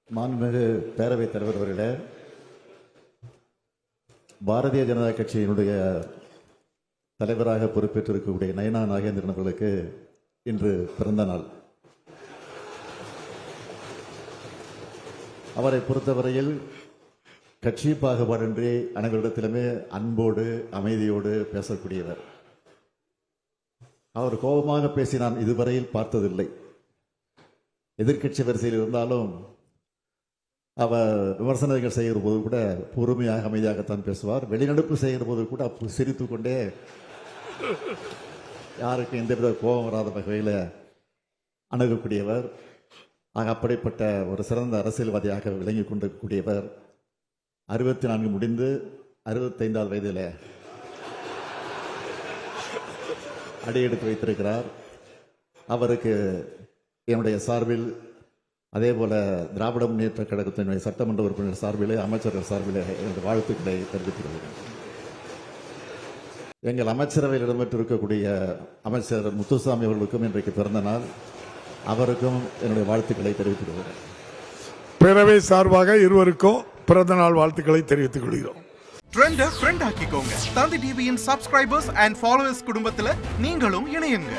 மாண்புமிகு பேரவைத் தலைவர் அவர்களே, பாரதிய ஜனதா கட்சியினுடைய தலைவராக பொறுப்பேற்றிருக்கக்கூடிய நயனா நாகேந்திரன் அவர்களுக்கு இன்று பிறந்த நாள். அவரை பொறுத்தவரையில் கட்சி பாகுபாடின்றி அனைவரிடத்திலுமே அன்போடு அமைதியோடு பேசக்கூடியவர். அவர் கோபமாக பேசி நான் இதுவரையில் பார்த்ததில்லை. எதிர்க்கட்சி வரிசையில் இருந்தாலும் அவர் விமர்சனங்கள் செய்கிற போது கூட பொறுமையாக அமைதியாகத்தான் பேசுவார். வெளிநடப்பு செய்கிற போது கூட சிரித்து கொண்டே யாருக்கும் எந்தவித கோபம் வராத வகையில் அணுகக்கூடியவர். அப்படிப்பட்ட ஒரு சிறந்த அரசியல்வாதியாக விளங்கி கொண்டிருக்கக்கூடியவர் 64 முடிந்து 65வது வயதில் அடியெடுத்து வைத்திருக்கிறார். அவருக்கு என்னுடைய சார்பில், அதே போல திராவிட முன்னேற்ற கழகத்தினுடைய சட்டமன்ற உறுப்பினர் சார்பிலே, அமைச்சர்கள் சார்பிலே எனது வாழ்த்துக்களை தெரிவித்துள்ளேன். எங்கள் அமைச்சரவையில் இடம்பெற்றிருக்கக்கூடிய அமைச்சர் முத்துசாமி அவர்களுக்கும் இன்றைக்கு பிறந்த நாள். அவருக்கும் என்னுடைய வாழ்த்துக்களை தெரிவித்துள்ளேன். பேரவை சார்பாக இருவருக்கும் பிறந்த நாள் வாழ்த்துக்களை தெரிவித்துக் கொள்கிறோம். ட்ரெண்ட ஃப்ரெண்ட் ஆக்கிக்கோங்க. தந்தி டிவியின் சப்ஸ்கிரைபர்ஸ் அண்ட் ஃபாலோவர்ஸ் குடும்பத்துல நீங்களும் இணையுங்க.